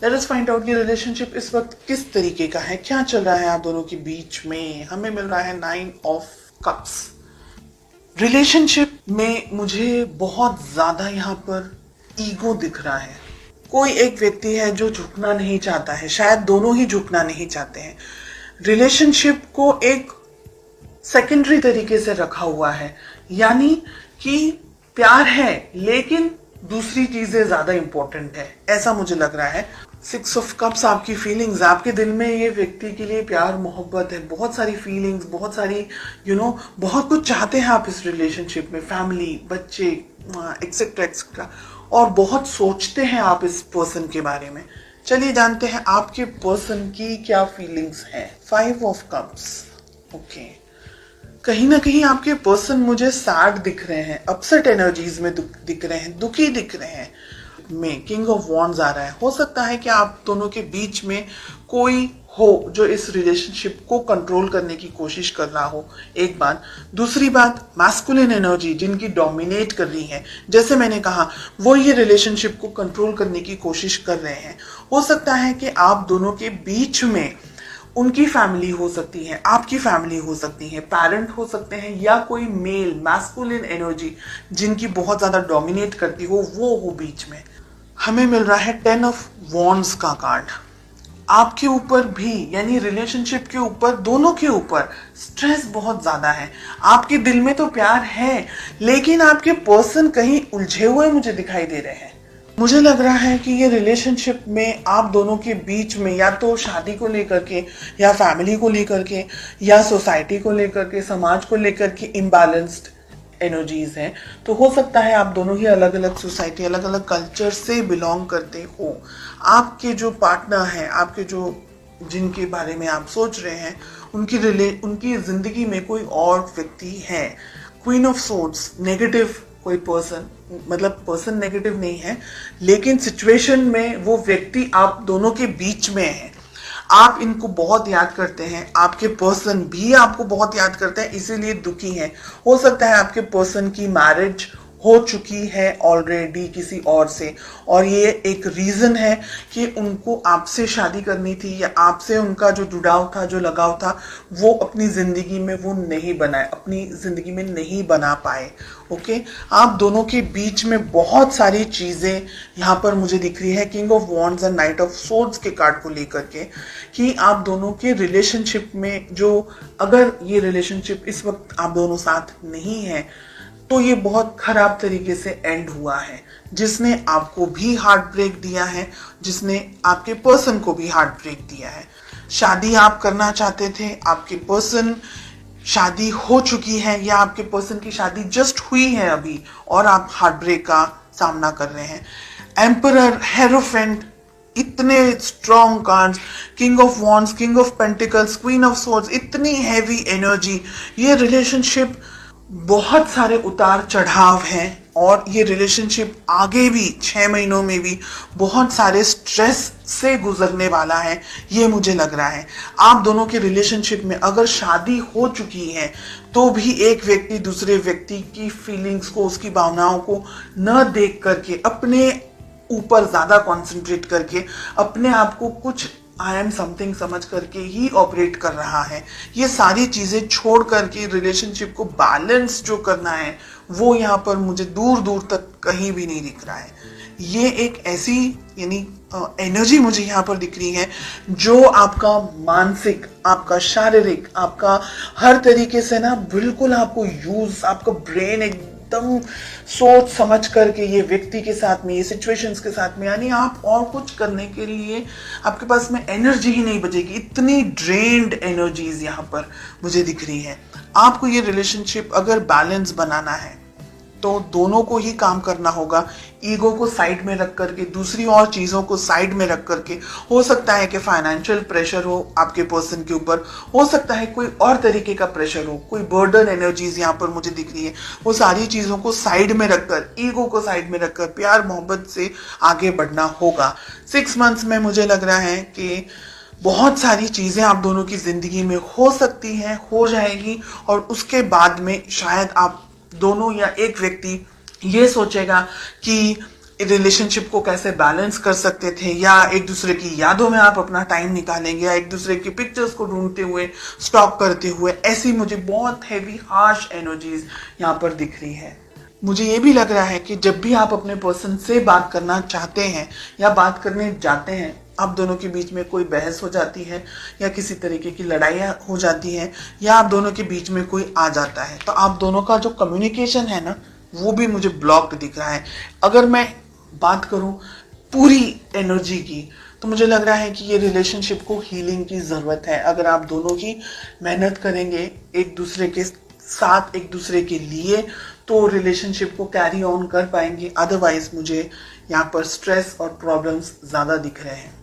Let us find out कि relationship इस वक्त किस तरीके का है, क्या चल रहा है आप दोनों के बीच में। हमें मिल रहा है 9 ऑफ कप्स। रिलेशनशिप में मुझे बहुत ज्यादा यहाँ पर ईगो दिख रहा है। कोई एक व्यक्ति है जो झुकना नहीं चाहता है, शायद दोनों ही झुकना नहीं चाहते हैं। रिलेशनशिप को एक सेकेंडरी तरीके से रखा हुआ है, यानी कि प्यार है लेकिन दूसरी चीजें ज्यादा इंपॉर्टेंट है, ऐसा मुझे लग रहा है। 6 ऑफ कप्स आपकी फीलिंग्स, आपके दिल में ये व्यक्ति के लिए प्यार मोहब्बत है, बहुत सारी फीलिंग्स, बहुत सारी बहुत कुछ चाहते हैं आप इस रिलेशनशिप में, फैमिली, बच्चे, एक्सेट्रा एक्सेट्रा, और बहुत सोचते हैं आप इस पर्सन के बारे में। चलिए जानते हैं आपके पर्सन की क्या फीलिंग्स हैं। 5 ऑफ कप्स। ओके, कहीं ना कहीं आपके पर्सन मुझे सैड दिख रहे हैं, अपसेट एनर्जीज में दिख रहे हैं, दुखी दिख रहे हैं। में किंग ऑफ वॉन्ड्स आ रहा है। हो सकता है कि आप दोनों के बीच में कोई हो जो इस रिलेशनशिप को कंट्रोल करने की कोशिश कर रहा हो, एक बात। दूसरी बात, मैस्कुलिन एनर्जी जिनकी डोमिनेट कर रही है, जैसे मैंने कहा, वो ये रिलेशनशिप को कंट्रोल करने की कोशिश कर रहे हैं। हो सकता है कि आप दोनों के बीच में उनकी फैमिली हो सकती है, आपकी फैमिली हो सकती है, पेरेंट हो सकते हैं, या कोई मेल मैस्कुलिन एनर्जी जिनकी बहुत ज्यादा डोमिनेट करती हो वो हो बीच में। हमें मिल रहा है 10 ऑफ वॉन्ड्स का कार्ड। आपके ऊपर भी, यानी रिलेशनशिप के ऊपर, दोनों के ऊपर स्ट्रेस बहुत ज्यादा है। आपके दिल में तो प्यार है लेकिन आपके पर्सन कहीं उलझे हुए मुझे दिखाई दे रहे हैं। मुझे लग रहा है कि ये रिलेशनशिप में आप दोनों के बीच में या तो शादी को लेकर के, या फैमिली को लेकर के, या सोसाइटी को लेकर के, समाज को लेकर के इम्बैलेंस्ड एनर्जीज हैं। तो हो सकता है आप दोनों ही अलग अलग सोसाइटी, अलग अलग कल्चर से बिलोंग करते हो। आपके जो पार्टनर हैं, आपके जो जिनके बारे में आप सोच रहे हैं, उनकी जिंदगी में कोई और व्यक्ति है। क्वीन ऑफ सोर्ड्स, नेगेटिव कोई पर्सन, मतलब पर्सन नेगेटिव नहीं है लेकिन सिचुएशन में वो व्यक्ति आप दोनों के बीच में है। आप इनको बहुत याद करते हैं, आपके पर्सन भी आपको बहुत याद करते हैं, इसीलिए दुखी हैं। हो सकता है आपके पर्सन की मैरिज हो चुकी है ऑलरेडी किसी और से, और ये एक रीजन है कि उनको आपसे शादी करनी थी, या आपसे उनका जो जुड़ाव था, जो लगाव था, वो अपनी जिंदगी में वो नहीं बनाए, अपनी जिंदगी में नहीं बना पाए। ओके, आप दोनों के बीच में बहुत सारी चीजें यहाँ पर मुझे दिख रही है king of wands and night of swords के कार्ड को लेकर के, कि आप दोनों के रिलेशनशिप में जो, अगर ये रिलेशनशिप इस वक्त आप दोनों साथ नहीं है तो ये बहुत खराब तरीके से एंड हुआ है, जिसने आपको भी हार्ट ब्रेक दिया है, जिसने आपके पर्सन को भी हार्ट ब्रेक दिया है। शादी आप करना चाहते थे, आपके पर्सन, शादी हो चुकी है या आपके पर्सन की शादी जस्ट हुई है अभी, और आप हार्ट ब्रेक का सामना कर रहे हैं। एम्परर, हेरोफेंट, इतने strong cards, king of wands, king of pentacles, queen of swords, इतनी हैवी एनर्जी। ये रिलेशनशिप बहुत सारे उतार चढ़ाव हैं, और ये रिलेशनशिप आगे भी 6 महीनों में भी बहुत सारे स्ट्रेस से गुजरने वाला है, ये मुझे लग रहा है। आप दोनों के रिलेशनशिप में अगर शादी हो चुकी है तो भी एक व्यक्ति दूसरे व्यक्ति की फीलिंग्स को, उसकी भावनाओं को न देख करके, अपने ऊपर ज्यादा कंसंट्रेट करके, अपने आप को कुछ आई एम समथिंग समझ करके ही ऑपरेट कर रहा है। ये सारी चीजें छोड़ करके रिलेशनशिप को बैलेंस जो करना है वो यहाँ पर मुझे दूर दूर तक कहीं भी नहीं दिख रहा है। ये एक ऐसी, यानी एनर्जी मुझे यहाँ पर दिख रही है जो आपका मानसिक, आपका शारीरिक, आपका हर तरीके से ना बिल्कुल आपको यूज, आपका ब्रेन एकदम सोच समझ करके ये व्यक्ति के साथ में, ये सिचुएशंस के साथ में, यानी आप और कुछ करने के लिए आपके पास में एनर्जी ही नहीं बचेगी। इतनी ड्रेन्ड एनर्जीज यहाँ पर मुझे दिख रही है। आपको ये रिलेशनशिप अगर बैलेंस बनाना है तो दोनों को ही काम करना होगा, ईगो को साइड में रख करके, दूसरी और चीजों को साइड में रख करके। हो सकता है कि फाइनेंशियल प्रेशर हो आपके पर्सन के ऊपर, हो सकता है कोई और तरीके का प्रेशर हो, कोई बर्डन एनर्जीज यहाँ पर मुझे दिख रही है। वो सारी चीजों को साइड में रखकर, ईगो को साइड में रखकर प्यार मोहब्बत से आगे बढ़ना होगा। 6 मंथ्स में मुझे लग रहा है कि बहुत सारी चीजें आप दोनों की जिंदगी में हो सकती हैं, हो जाएगी, और उसके बाद में शायद आप दोनों या एक व्यक्ति ये सोचेगा कि रिलेशनशिप को कैसे बैलेंस कर सकते थे, या एक दूसरे की यादों में आप अपना टाइम निकालेंगे, या एक दूसरे की पिक्चर्स को ढूंढते हुए, स्टॉक करते हुए, ऐसी मुझे बहुत हैवी हार्श एनर्जीज यहाँ पर दिख रही है। मुझे ये भी लग रहा है कि जब भी आप अपने पर्सन से बात करना चाहते हैं या बात करने जाते हैं, आप दोनों के बीच में कोई बहस हो जाती है या किसी तरीके की लड़ाइयाँ हो जाती हैं, या आप दोनों के बीच में कोई आ जाता है, तो आप दोनों का जो कम्युनिकेशन है ना, वो भी मुझे ब्लॉक्ड दिख रहा है। अगर मैं बात करूं पूरी एनर्जी की, तो मुझे लग रहा है कि ये रिलेशनशिप को हीलिंग की ज़रूरत है। अगर आप दोनों ही मेहनत करेंगे एक दूसरे के साथ, एक दूसरे के लिए, तो रिलेशनशिप को कैरी ऑन कर पाएंगे। अदरवाइज मुझे यहाँ पर स्ट्रेस और प्रॉब्लम्स ज़्यादा दिख रहे हैं।